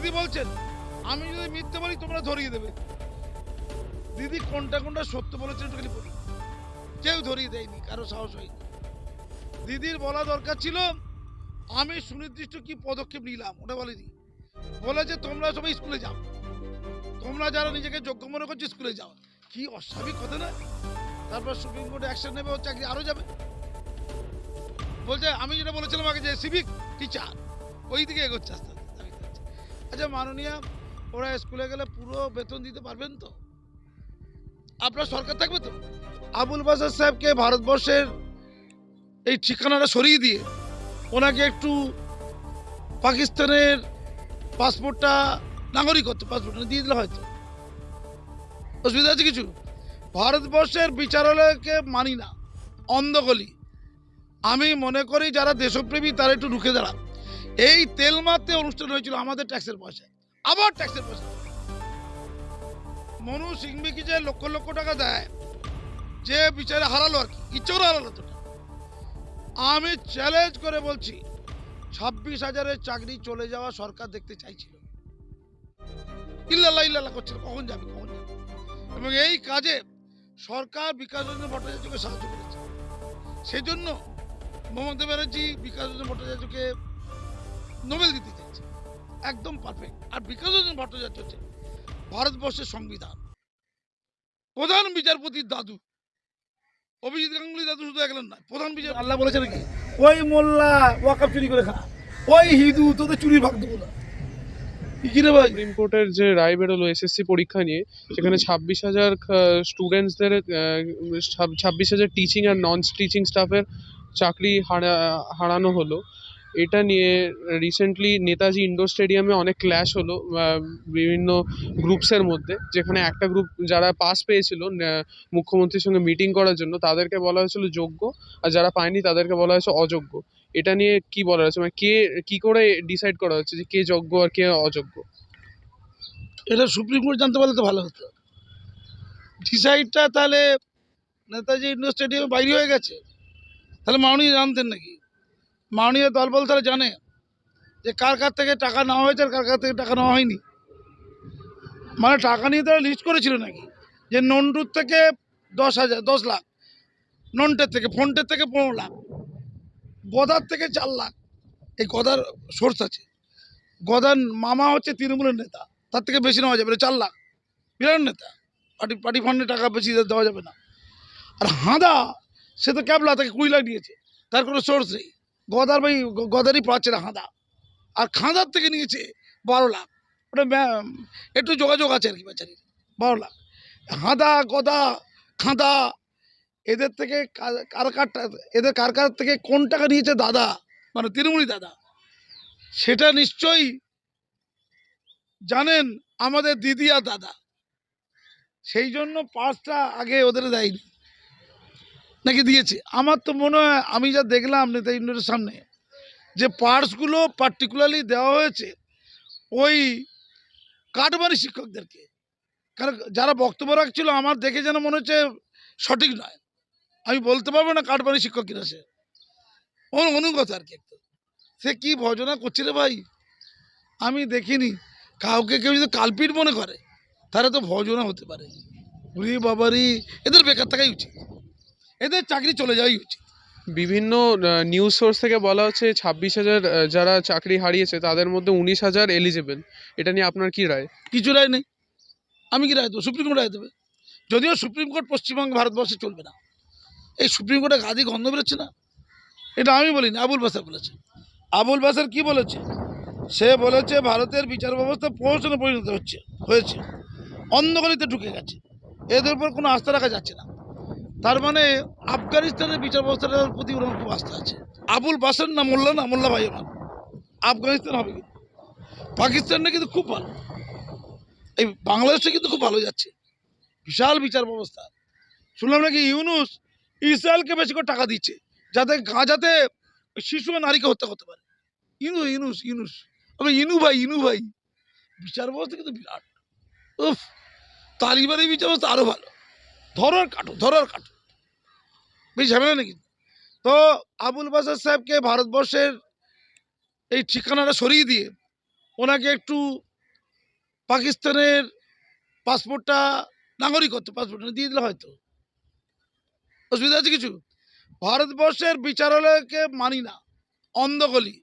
দিদি বলছেন আমি যদি মিথ্যে বলি তোমরা ধরিয়ে দেবে। দিদি কোনটা কোনটা সত্য বলেছেন একটু খালি বলি। কেউ ধরিয়ে দেয়নি, কারো সাহস হয়নি। দিদির বলা দরকার ছিল আমি সুনির্দিষ্ট কি পদক্ষেপ নিলাম, ওটা বলেনি। বলেছে তোমরা সবাই স্কুলে যাও, তোমরা যারা নিজেকে যোগ্য মনে করছো স্কুলে যাও। কি অস্বাভাবিক কথা না? তারপর সুপ্রিম কোর্টে অ্যাকশন নেবে, ও চাকরি আরো যাবে। বলছে আমি যেটা বলেছিলাম আগে যে সিভিক টিচার, ওই দিকে এগোচ্ছে আস্তে আস্তে। আচ্ছা মাননীয়, ওরা স্কুলে গেলে পুরো বেতন দিতে পারবেন তো? আপনার সরকার থাকবে তো? আবুল বাসার সাহেবকে ভারতবর্ষের এই ঠিকানাটা সরিয়ে দিয়ে ওনাকে একটু পাকিস্তানের পাসপোর্টটা, নাগরিকত্ব পাসপোর্টটা দিয়ে দিলে হয়তো অসুবিধা আছে কিছু? ভারতবর্ষের বিচারালয়কে মানি না, অন্ধগলি। আমি মনে করি যারা দেশপ্রেমী তারা একটু রুখে দাঁড়ান। এই তেল মারতে অনুষ্ঠান হয়েছিল আমাদের ট্যাক্সের পয়সা, আবার ট্যাক্সের পয়সা। মনু সিংবিকে যে লক্ষ লক্ষ টাকা দেয়, যে বিচারে হারালো আর কি, ইচ্ছে করে হারালো তো। আমি চ্যালেঞ্জ করে বলছি 26,000-এর চাকরি চলে যাওয়া সরকার দেখতে চাইছিল। ইল্লাল্লাহ ইল্লাল্লাহ করছিল, কখন যাবে কখন যাবে। এবং এই কাজে সরকার বিকাশ রঞ্জন ভট্টাচার্যকে সাহায্য করেছে। সেই জন্য মমতা ব্যানার্জি বিকাশ রঞ্জন ভট্টাচার্যকে নোবেল দিতে চাইছে, একদম পারফেক্ট। আর বিকাশ রঞ্জন ভট্টাচার্য হচ্ছে ভারতবর্ষের সংবিধান, প্রধান বিচারপতির দাদু। অভিজিৎ গাঙ্গুলি দাদু শুধু একজন নয়, প্রধান বিচারপতি। আল্লাহ বলেছে নাকি ওই মোল্লা ওয়াকাব চুরি করে খা, ওই হিন্দু তোদের চুরির ভাগ দেবো না? সুপ্রিম কোর্টের যে রায় বেরোলো এসএসসি পরীক্ষা নিয়ে, সেখানে 26,000 স্টুডেন্টসদের 26,000 টিচিং আর নন টিচিং স্টাফের চাকরি হারানো হলো। এটা নিয়ে রিসেন্টলি নেতাজি ইন্ডোর স্টেডিয়ামে অনেক ক্ল্যাশ হলো বিভিন্ন গ্রুপসের মধ্যে, যেখানে একটা গ্রুপ যারা পাস পেয়েছিল মুখ্যমন্ত্রীর সঙ্গে মিটিং করার জন্য তাদেরকে বলা হয়েছিল যোগ্য, আর যারা পায়নি তাদেরকে বলা হয়েছে অযোগ্য। এটা নিয়ে কি বলা হয়েছে, মানে কে কি করে ডিসাইড করা হচ্ছে যে কে যোগ্য আর কে অযোগ্য? এটা সুপ্রিম কোর্ট জানতে পারলে তো ভালো হতো। ডিসাইডটা তাহলে নেতাজি ইন্ডোর স্টেডিয়ামে বাইরে হয়ে গেছে, তাহলে মাননীয় জানতেন নাকি? মাননীয় দলবল তারা জানে যে কার কার থেকে টাকা নেওয়া হয়েছে আর কার কার থেকে টাকা নেওয়া হয়নি? মানে টাকা নিয়ে তারা লিস্ট করেছিল নাকি যে নন্টুর থেকে 10 লাখ, নন্টের থেকে, ফোনটের থেকে 15 লাখ, গদার থেকে 4 লাখ। এই গদার সোর্স আছে, গদার মামা হচ্ছে তৃণমূলের নেতা, তার থেকে বেশি নেওয়া যাবে না, 4 লাখ। বিরাট নেতা, পার্টি ফান্ডে টাকা বেশি দেওয়া যাবে না। আর হাঁদা সে তো ক্যাবলা, তাকে 20 লাখ দিয়েছে, তার কোনো সোর্স নেই। গদার ভাই গদারই পাচ্ছে না হাঁদা, আর খাঁদার থেকে নিয়েছে 12 লাখ। ওটা একটু যোগাযোগ আছে আর কি বেচারি, 12 লাখ। হাঁদা গদা খাঁদা এদের থেকে এদের কার কার থেকে কোন টাকা নিয়েছে দাদা, মানে তৃণমূলী দাদা, সেটা নিশ্চয়ই জানেন আমাদের দিদি আর দাদা। সেই জন্য পার্সটা আগে ওদের দেয়নি, নাকি দিয়েছে? আমার তো মনে হয়, আমি যা দেখলাম নেতা ইন্ডোরের সামনে, যে পার্সগুলো পার্টিকুলারলি দেওয়া হয়েছে ওই কাঠবাড়ি শিক্ষকদেরকে। কারণ যারা বক্তব্য রাখছিল আমার দেখে যেন মনে হচ্ছে সঠিক নয়। আমি বলতে পারবো না কাঠবাড়ি শিক্ষক কিনা, সে অনুগত আর কি। একটু সে কি ভজনা করছে রে ভাই, আমি দেখিনি। কাউকে কেউ যদি কালপিট মনে করে তাহলে তো ভজনা হতে পারে। বুড়ি বাবারি, এদের বেকার থাকাই উচিত, এদের চাকরি চলে যাওয়াই উচিত। বিভিন্ন নিউজ সোর্স থেকে বলা হচ্ছে 26,000 যারা চাকরি হারিয়েছে তাদের মধ্যে 19,000 এলিজেবল। এটা নিয়ে আপনার কি রায়? কিছু রায় নেই, আমি কি রায় দেবো? সুপ্রিম কোর্ট রায় দেবে। যদিও সুপ্রিম কোর্ট পশ্চিমবঙ্গ ভারতবর্ষে চলবে না, এই সুপ্রিম কোর্টে গাদি গন্ধ বেরোচ্ছে না। এটা আমি বলিনি, আবুল বাসার বলেছে। আবুল বাসার কি বলেছে? সে বলেছে ভারতের বিচার ব্যবস্থা প্রহসনে পরিণত হয়েছে, অন্ধকারিতে ঢুকে গেছে, এদের উপর কোনো আস্থা রাখা যাচ্ছে না। তার মানে আফগানিস্তানের বিচার ব্যবস্থাটার প্রতি ওনার খুব আস্থা আছে। আবুল বাসার না মোল্লা, না মোল্লা ভাই আমার, আফগানিস্তান হবে কিন্তু। পাকিস্তানটা কিন্তু খুব ভালো, এই বাংলাদেশটা কিন্তু খুব ভালো যাচ্ছে, বিশাল বিচার ব্যবস্থা। শুনলাম নাকি ইউনুস ইসরায়েলকে বেশি করে টাকা দিচ্ছে যাতে গাজাতে শিশু ও নারীকে হত্যা করতে পারে। ইউনুস ইউনুস আমি ইনু ভাই বিচার ব্যবস্থা কিন্তু বিরাট। উফ, তালিবানের বিচার ব্যবস্থা আরো ভালো, ধরো আর কাটো, বেশি ঝামেলা নাকি? তো আবুল বাসার সাহেবকে ভারতবর্ষের এই ঠিকানাটা সরিয়ে দিয়ে ওনাকে একটু পাকিস্তানের পাসপোর্টটা, নাগরিকত্ব পাসপোর্টটা দিয়ে দিলে হয়তো অসুবিধা আছে কিছু? ভারতবর্ষের বিচারালয়কে মানি না, অন্ধগলি।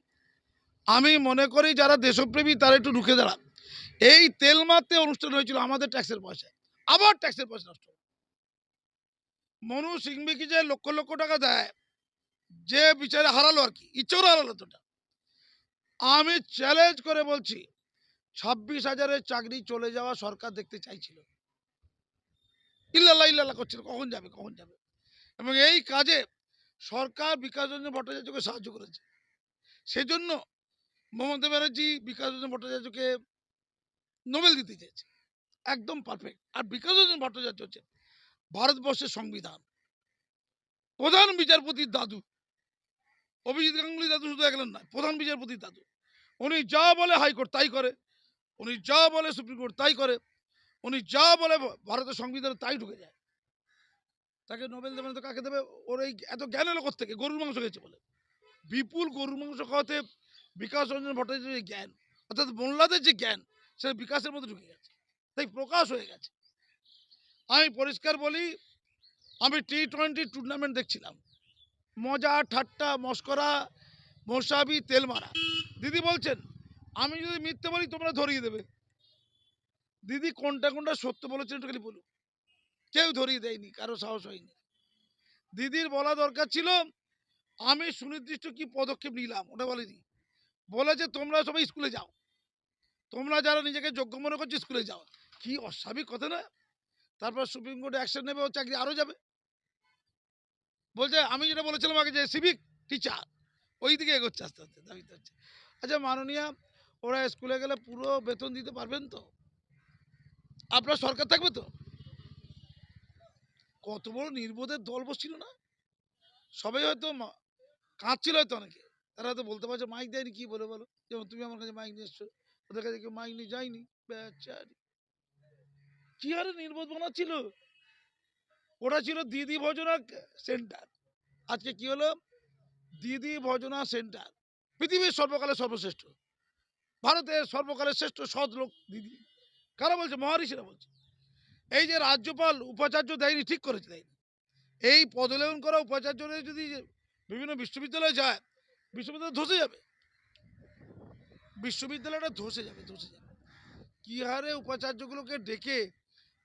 আমি মনে করি যারা দেশপ্রেমী তারা একটু রুখে দাঁড়ান। এই তেল মারতে অনুষ্ঠান হয়েছিল আমাদের ট্যাক্সের পয়সায়, আবার ট্যাক্সের পয়সা নষ্ট। মনু সিংভিকে যে লক্ষ লক্ষ টাকা দেয়, যে বিচারে হারালো আর কি, ইচ্ছে করে হারালো তোটা। আমি চ্যালেঞ্জ করে বলছি 26,000-এর চাকরি চলে যাওয়া সরকার দেখতে চাইছিল, ইল্লাল্লাহ ইল্লাল্লাহ করছিল কখন যাবে কখন যাবে। এবং এই কাজে সরকার বিকাশ রঞ্জন ভট্টাচার্যকে সাহায্য করেছে। সেজন্য মমতা ব্যানার্জি বিকাশ রঞ্জন ভট্টাচার্যকে নোবেল দিতে চেয়েছে, একদম পারফেক্ট। আর বিকাশ রঞ্জন ভট্টাচার্য হচ্ছে ভারতবর্ষের সংবিধান, প্রধান বিচারপতির দাদু। অভিজিৎ গাঙ্গুলি দাদু শুধু একজন নয়, প্রধান বিচারপতির দাদু। উনি যা বলে হাইকোর্ট তাই করে, উনি যা বলে সুপ্রিম কোর্ট তাই করে, উনি যা বলে ভারতের সংবিধানে তাই ঢুকে যায়। তাকে নোবেল দেবে না তো কাকে দেবে? ওর এই এত জ্ঞান এলো কোত্থেকে? গরুর মাংস খেয়েছে বলে। বিপুল গরুর মাংস খাওয়াতে বিকাশ রঞ্জন ভট্টাচার্যের যে জ্ঞান, অর্থাৎ মোল্লাদের যে জ্ঞান, সেটা বিকাশের মধ্যে ঢুকে গেছে, তাই প্রকাশ হয়ে গেছে। আমি পরিষ্কার বলি, আমি T20 টুর্নামেন্ট দেখছিলাম, মজা ঠাট্টা মস্করা মশাবি তেল মারা। দিদি বলছেন আমি যদি মিথ্যে বলি তোমরা ধরিয়ে দেবে। দিদি কোনটা কোনটা সত্য বলেছেন একটু খালি বলুন। কেউ ধরিয়ে দেয়নি, কারো সাহস হয়নি। দিদির বলা দরকার ছিল আমি সুনির্দিষ্ট কি পদক্ষেপ নিলাম, ওটা বলেনি। বলেছে তোমরা সবাই স্কুলে যাও, তোমরা যারা নিজেকে যোগ্য মনে করছো স্কুলে যাও। কি অস্বাভাবিক কথা না? তারপর সুপ্রিম কোর্টে অ্যাকশন নেবে, ও চাকরি আরো যাবে। বলছে আমি যেটা বলেছিলাম আগে যে সিভিক টিচার, ওই দিকে এগোচ্ছে আস্তে আস্তে, দাবিতে হচ্ছে। আচ্ছা মাননীয়া, ওরা স্কুলে গেলে পুরো বেতন দিতে পারবেন তো? আপনার সরকার থাকবে তো? কত বড় নির্বোধের দল বসছিল না? সবাই হয়তো কাঁদছিল হয়তো অনেকে, তারা হয়তো বলতে পারছে মাইক দেয়নি, কি বলে বলো? যেমন তুমি আমার কাছে মাইক নিয়ে এসছো, ওদের কাছে কেউ মাইক নিয়ে যায়নি। বেচারি কি আরে নির্বোধ বানাচ্ছিল। ওরা ছিল দিদি ভজনা সেন্টার, আজকে কি হলো? দিদি ভজনা সেন্টার। পৃথিবীর সর্বকালের সর্বশ্রেষ্ঠ, ভারতের সর্বকালের শ্রেষ্ঠ সৎ লোক দিদি। কারা বলছে? মহারিষিরা বলছে। এই যে রাজ্যপাল উপাচার্য দেয়নি, ঠিক করেছে দেয়নি। এই পদলেখন করা উপাচার্যরা যদি বিভিন্ন বিশ্ববিদ্যালয়ে যায়, বিশ্ববিদ্যালয় ধসে যাবে, বিশ্ববিদ্যালয়টা ধসে যাবে ধসে যাবে। কি হারে উপাচার্যগুলোকে ডেকে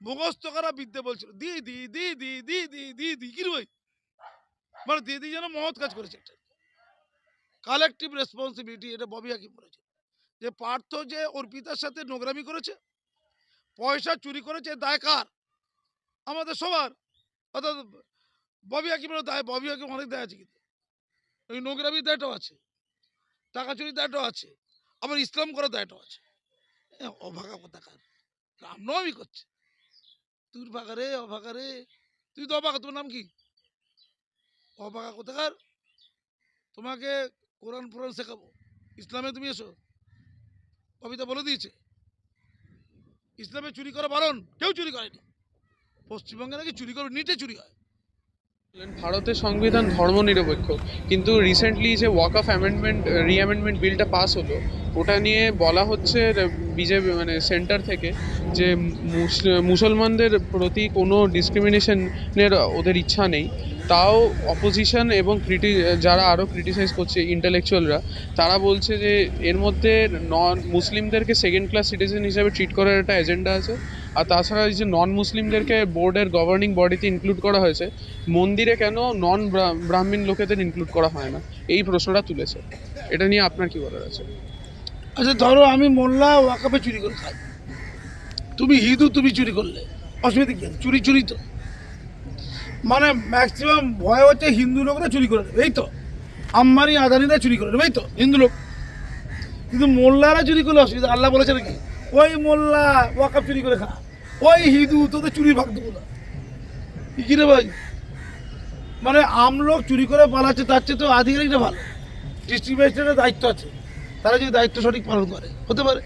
মুখস্থ করা বিদ্যে বলছিল, দিদি দিদি দিদি দিদি, কি রে ভাই? মানে দিদি যেন মহৎ কাজ করেছে একটা কালেকটিভ রেসপন্সিবিলিটি। এটা ববি হাকিম বলেছে যে পার্থ যে অর্পিতার সাথে নোংরামি করেছে, পয়সা চুরি করেছে, দায় কার? আমাদের সবার। অর্থাৎ ববি হাকিমের দায়, ববি হাকিম অনেক দায় আছে, কিন্তু ওই নোংরামির দায়টাও আছে, টাকা চুরির দায়টাও আছে, আবার ইসলাম করার দায়টাও আছে। অভাগা কোথাকার, রামনবমী করছে। তুই ভাগারে অভাগারে, তুই তো অভাগা। তোমার নাম কি? অভাগা কোথাকার। তোমাকে কোরআন ফোরান শেখাবো, ইসলামে তুমি এসো। কবিতা বলে দিয়েছে ইসলামে চুরি করা বারণ, কেউ চুরি করেনি। পশ্চিমবঙ্গে নাকি চুরি করে, নিটে চুরি হয়। ভারতের সংবিধান ধর্মনিরপেক্ষ, কিন্তু রিসেন্টলি যে ওয়াকফ অ্যামেন্ডমেন্ট রিঅ্যামেন্ডমেন্ট বিলটা পাস হলো, ওটা নিয়ে বলা হচ্ছে বিজেপি মানে সেন্টার থেকে যে মুসলমানদের প্রতি কোনো ডিসক্রিমিনেশনের ওদের ইচ্ছা নেই। তাও অপোজিশন এবং যারা আরও ক্রিটিসাইজ করছে ইন্টেলেকচুয়ালরা, তারা বলছে যে এর মধ্যে নন মুসলিমদেরকে সেকেন্ড ক্লাস সিটিজেন হিসেবে ট্রিট করার একটা এজেন্ডা আছে। আর তাছাড়া এই যে নন মুসলিমদেরকে বোর্ডের গভর্নিং বডিতে ইনক্লুড করা হয়েছে, মন্দিরে কেন নন ব্রাহ্মণ লোকেদের ইনক্লুড করা হয় না, এই প্রশ্নটা তুলেছে। এটা নিয়ে আপনার কি বলার আছে? আচ্ছা ধরো আমি মোল্লা ওয়াকফে চুরি করে খাই, তুমি হিন্দু, তুমি চুরি করলে অসুবিধা কি? চুরি চুরি তো, মানে ম্যাক্সিমাম ভয় হচ্ছে হিন্দু লোকরা চুরি করে নেবে, এই তো আম্বানি আদানিরা চুরি করে নেবে, এই তো হিন্দু লোক। কিন্তু মোল্লারা চুরি করলে অসুবিধা, আল্লাহ বলেছে নাকি ওই মোল্লা ওয়াকফ চুরি করে খা, ওই হিন্দু তোদের চুরির ভাগ দেবো না। কি রে ভাই? মানে আমলোক চুরি করে পালাচ্ছে, তার চেয়ে তো আধিকারিকটা ভালো, ডিস্ট্রিক্ট ম্যাজিস্ট্রেটের দায়িত্ব আছে, তারা যদি দায়িত্ব সঠিক পালন করে হতে পারে।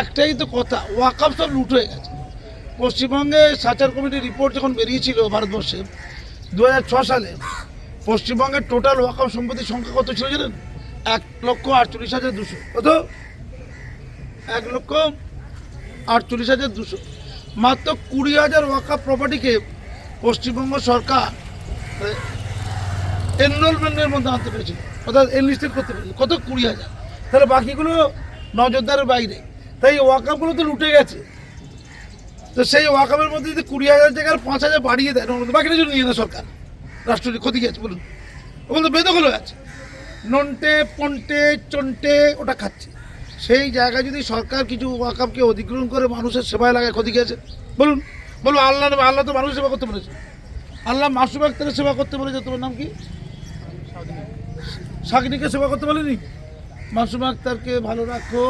একটাই তো কথা, ওয়াকফ সব লুট হয়ে গেছে। পশ্চিমবঙ্গে সাচার কমিটির রিপোর্ট যখন বেরিয়েছিল ভারতবর্ষে 2006 সালে, পশ্চিমবঙ্গের টোটাল ওয়াকফ সম্পত্তির সংখ্যা কত ছিল জানেন? 1,48,200। কত? 48,200, মাত্র 20,000 ওয়াকফ প্রপার্টিকে পশ্চিমবঙ্গ সরকার এনরোলমেন্টের মধ্যে আনতে পেরেছিল, অর্থাৎ এনলিস্টেড করতে পেরেছিল। কত? 20,000। তাহলে বাকিগুলো নজরদারের বাইরে। তাই ওয়াকফগুলো তো লুটে গেছে। তো সেই ওয়াকফের মধ্যে যদি 20,000 জায়গার 5,000 বাড়িয়ে দেয়, বাকিটা জন্য নিয়ে না সরকার, রাষ্ট্রের ক্ষতি গেছে বলুন। ওগুলো তো বেদখল হয়ে আছে, নন্টে পন্টে চন্টে ওটা খাচ্ছে। সেই জায়গায় যদি সরকার কিছু ওয়াকফকে অধিগ্রহণ করে মানুষের সেবায় লাগায়, ক্ষতি গেছে বলুন। বলুন আল্লাহ তো মানুষের সেবা করতে বলেছে, আল্লাহ মাসুম আক্তারের সেবা করতে বলেছে। তোমার নাম কি? শাগনিকে সেবা করতে বলেনি? মাসুম আক্তারকে ভালো রাখো,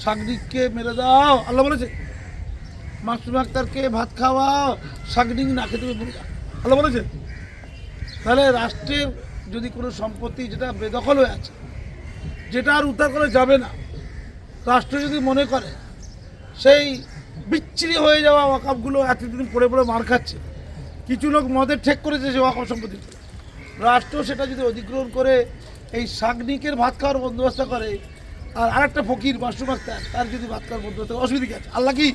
শাগনিককে মেরে দাও, আল্লাহ বলেছে? মাসুম আক্তারকে ভাত খাওয়াও, শাগনিক না খেতে বলে দাও, আল্লাহ বলেছে? তাহলে রাষ্ট্রের যদি কোনো সম্পত্তি যেটা বেদখল হয়ে আছে, যেটা আর উদ্ধার করা যাবে না, রাষ্ট্র যদি মনে করে সেই বিচ্ছিরি হয়ে যাওয়া ওয়াকফগুলো এতদিন পড়ে পড়ে মার খাচ্ছে, কিছু লোক মদের ঠেক করেছে সে ওয়াকফ সম্পত্তি, রাষ্ট্র সেটা যদি অধিগ্রহণ করে এই শাগনিকের ভাত খাওয়ার বন্দোবস্ত করে, আর আরেকটা ফকির মাসুম আক্তার তার যদি ভাত খাওয়ার বন্দোবস্ত করে, অসুবিধা কি আছে? আল্লাহ কি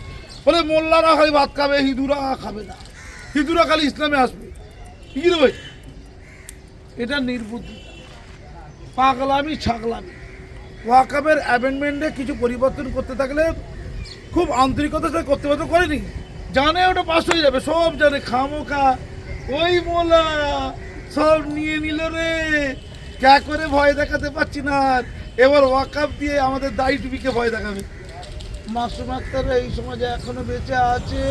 বলে মোল্লারা খালি ভাত খাবে, হিন্দুরা খাবে না, হিন্দুরা খালি ইসলামে আসবে? কি রে ভাই, এটা নির্বুদ্ধিতা, পাগলামি, ছাগলামি। ওয়াকফের অ্যামেন্ডমেন্টে কিছু পরিবর্তন করতে থাকলে খুব আন্তরিকতার সাথে করতে হতে করেনি, জানে ওটা পাস হয়ে যাবে, সব জানে, খামোখা ওই মোলা সব নিয়ে নিল রে, ক্যা করে ভয় দেখাতে পারছি না। এবার ওয়াকফ দিয়ে আমাদের দায়ী টুপিকে ভয় দেখাবে। মাসুম আক্তার এই সমাজে এখনো বেঁচে আছে,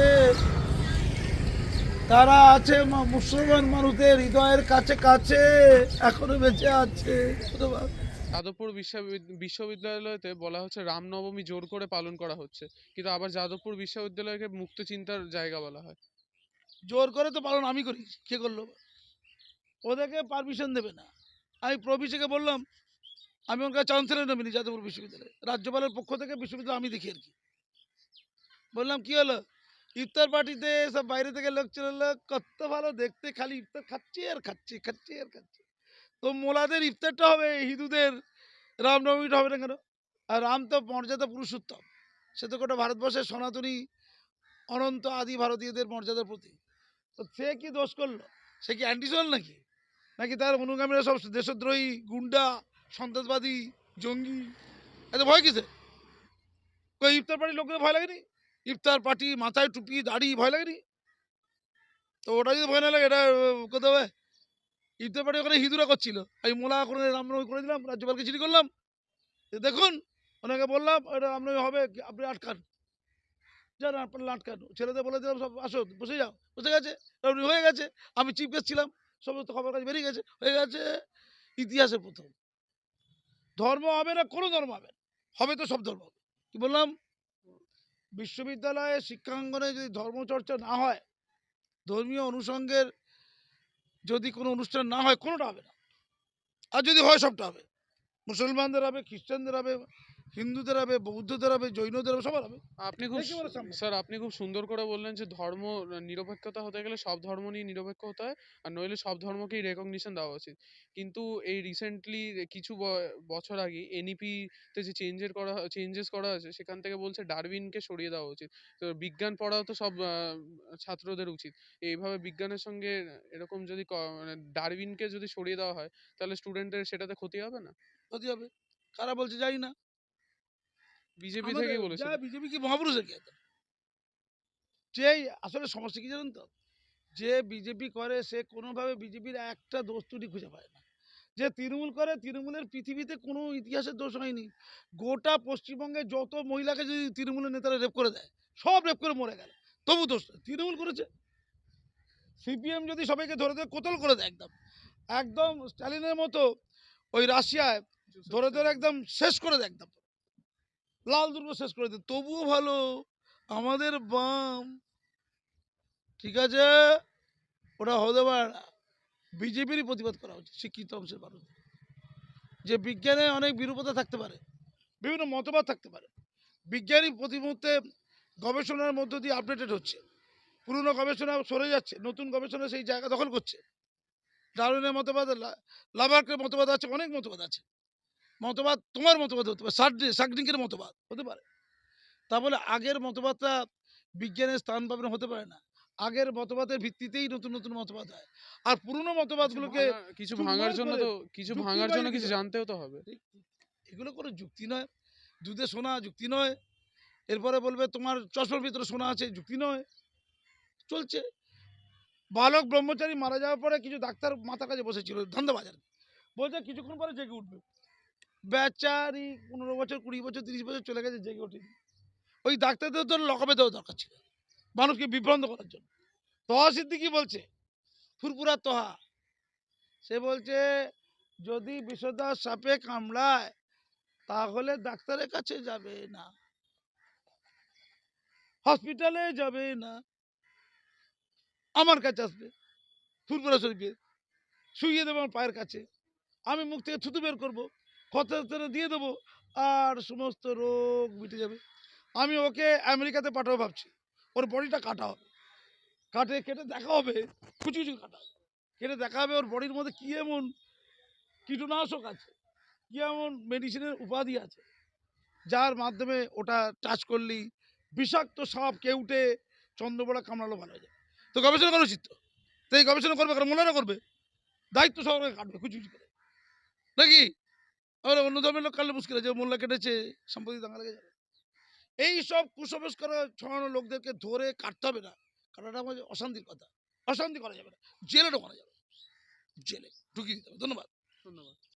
তারা আছে মুসলমান মানুষদের হৃদয়ের কাছে কাছে, এখনো বেঁচে আছে। যাদবপুর বিশ্ববিদ্যালয়তে বলা হচ্ছে রামনবমী জোর করে পালন করা হচ্ছে, কিন্তু আবার যাদবপুর বিশ্ববিদ্যালয়কে মুক্ত চিন্তার জায়গা বলা হয়। জোর করে তো পালন আমি করি, কে করলো? ওদেরকে পারমিশন দেবে না। আমি প্রভিসিকে বললাম, আমি ওর কাছে চ্যান্সেলর নমিনি যাদবপুর বিশ্ববিদ্যালয়ে, রাজ্যপালের পক্ষ থেকে বিশ্ববিদ্যালয় আমি দেখি আর কি। বললাম কি হলো, ইফতার পার্টিতে সব বাইরে থেকে লোক চলে এলো, কত ভালো দেখতে, খালি ইফতার খাচ্ছে আর খাচ্ছে, খাচ্ছে আর খাচ্ছে। তো মোলাদের ইফতারটা হবে, হিন্দুদের রামনবমীটা হবে না কেন? আর রাম তো মর্যাদা পুরুষোত্তম, সে তো গোটা ভারতবর্ষের সনাতনী অনন্ত আদি ভারতীয়দের মর্যাদার প্রতি। তো সে কি দোষ করলো? সে কি অ্যান্টিসোল নাকি? নাকি তার অনুগামীরা সব দেশদ্রোহী, গুন্ডা, সন্ত্রাসবাদী, জঙ্গি? এত ভয় কিসে? কই ইফতার পার্টির লোকদের ভয় লাগেনি? ইফতার পার্টি, মাথায় টুপি দাড়ি, ভয় লাগেনি? তো ওটা যদি ভয় না লাগে, এটা করতে হবে? ইফতার পার্টি ওখানে হিন্দুরা করছিল, আমি মোলা করে রামনবমী করে দিলাম, রাজ্যপালকে চিঠি করলাম, দেখুন ওনাকে বললাম এটা রামনবমী হবে, আপনি আটকান, যান আপনার আটকান। ছেলেদের বলে দিলাম সব আসো, বসে যাও, বসে গেছে, রামনবমী হয়ে গেছে। আমি চিফ গেস্ট ছিলাম, সমস্ত খবর কাছে বেরিয়ে গেছে, হয়ে গেছে। ইতিহাসের প্রথম। ধর্ম হবে না, কোনো ধর্ম হবে না, হবে তো সব ধর্ম। কি বললাম? বিশ্ববিদ্যালয়ে শিক্ষাঙ্গনে যদি ধর্মচর্চা না হয়, ধর্মীয় অনুষঙ্গের যদি কোনো অনুষ্ঠান না হয়, কোনোটা হবে না। আর যদি হয় সবটা হবে, মুসলমানদের হবে, খ্রিস্টানদের হবে, হিন্দুদের হবে, বৌদ্ধদের হবে, জৈনদের হবে, সবার হবে। আপনি খুব স্যার আপনি খুব সুন্দর করে বললেন যে ধর্ম নিরপেক্ষতা হতে গেলে সব ধর্ম নিয়ে নিরপেক্ষ হতে হয়, আর নইলে সব ধর্মকেই রেকগনিশন দেওয়া উচিত। কিন্তু এই রিসেন্টলি কিছু বছর আগে এনইপি তে যে চেঞ্জেস করা হয়েছে, সেখান থেকে বলছে ডারউইনকে সরিয়ে দেওয়া উচিত। তো বিজ্ঞান পড়াও তো সব ছাত্রদের উচিত। এইভাবে বিজ্ঞানের সঙ্গে এরকম যদি মানে ডারউইনকে যদি সরিয়ে দেওয়া হয়, তাহলে স্টুডেন্টদের সেটাতে ক্ষতি হবে না? ক্ষতি হবে। কারা বলছে জানি না, বিজেপি থেকেই বলেছে। বিজেপি কি মহাপুরুষের কি? যে আসলে সমস্যা কি জানেন তো, যে বিজেপি করে সে কোনোভাবে বিজেপির একটা দোষ ত্রুটি খুঁজে পায় না। যে তৃণমূল করে, তৃণমূলের পৃথিবীতে কোনো ইতিহাসের দোষ হয়নি। গোটা পশ্চিমবঙ্গে যত মহিলাকে যদি তৃণমূলের নেতারা রেপ করে দেয়, সব রেপ করে মরে গেল, তবু দোষ নেই। তৃণমূল করেছে। সিপিএম যদি সবাইকে ধরে ধরে কোতল করে দেয়, একদম একদম স্ট্যালিনের মতো ওই রাশিয়ায় ধরে ধরে একদম শেষ করে দেয়, একদম লাল দুর্গ শেষ করে দেয়, তবুও ভালো। আমাদের বাম, ঠিক আছে, ওটা হতে পারে না। বিজেপিরই প্রতিবাদ করা উচিত, শিক্ষিত অংশের মানুষ। যে বিজ্ঞানে অনেক বিরূপতা থাকতে পারে, বিভিন্ন মতবাদ থাকতে পারে, বিজ্ঞানী প্রতি মুহূর্তে গবেষণার মধ্য দিয়ে আপডেটেড হচ্ছে, পুরনো গবেষণা সরে যাচ্ছে, নতুন গবেষণা সেই জায়গা দখল করছে। ডারউইনের মতবাদ, লামার্কের মতবাদ আছে, অনেক মতবাদ আছে। মতবাদ তোমার মতবাদ হতে পারে, শাগনিকের মতবাদ হতে পারে, তা বলে আগের মতবাদটা বিজ্ঞানের স্থান পাবে না, হতে পারে না। আগের মতবাদের ভিত্তিতেই নতুন নতুন মতবাদ হয়, আর পুরনো মতবাদগুলোকে কিছু ভাঙার চুরমার জন্য করে তো কিছু যুক্তির ভাঙার জন্য বাইরে কিছু দিতে হবে। জানতেও তো হবে। ঠিক, ঠিক। এগুলো কোনো যুক্তি নয়। দুধে সোনা যুক্তি নয়। এরপরে বলবে তোমার চশমার ভিতরে সোনা আছে, যুক্তি নয়। চলছে। বালক ব্রহ্মচারী মারা যাওয়ার পরে কিছু ডাক্তার মাথার কাছে বসেছিল ধান্দাবাজ আর কি। বলছে কিছুক্ষণ পরে জেগে উঠবে। বেচারি 15 বছর 20 বছর 30 বছর চলে গেছে, জেগে ওঠেনি। ওই ডাক্তারদের তো লকআপে দেওয়া দরকার ছিল মানুষকে বিভ্রান্ত করার জন্য। তহা সিদ্দিকি বলছে, ফুরফুরা তহা, সে বলছে যদি বিষধর সাপে কামড়ায় তাহলে ডাক্তারের কাছে যাবে না, হসপিটালে যাবে না, আমার কাছে আসবে। ফুরফুরা শরীফে শুইয়ে দেবো আমার পায়ের কাছে, আমি মুখ থেকে থুতু বের করবো, কথা দিয়ে দেবো, আর সমস্ত রোগ মিটে যাবে। আমি ওকে আমেরিকাতে পাঠাবো ভাবছি। ওর বডিটা কাটা হবে, কেটে দেখা হবে, কুচি কুচি কাটা হবে, কেটে দেখা হবে ওর বডির মধ্যে কি এমন কীটনাশক আছে, কি এমন মেডিসিনের উপাধি আছে, যার মাধ্যমে ওটা টাচ করলেই বিষাক্ত সাপ কেউটে চন্দ্রবড়া কামড়ালো ভালো হয়ে যাবে। তো গবেষণা করা উচিত। তো এই গবেষণা করবে কারণ মোল্লারা করবে, দায়িত্ব সহকারে কাটবে কুচি কুচি করে, নাকি? আবার অন্য ধর্মের লোক কাটলে মুশকিল আছে, মোল্লা কেটেছে সম্পত্তি দাঙ্গা লেগে যাবে। এই সব কুসংস্কার ছড়ানো লোকদেরকে ধরে কাটতে হবে না, কারণ এটা আমাদের অশান্তির কথা। অশান্তি করা যাবে না, জেলে ঢোকানো যাবে, জেলে ঢুকিয়ে দিতে হবে। ধন্যবাদ। ধন্যবাদ।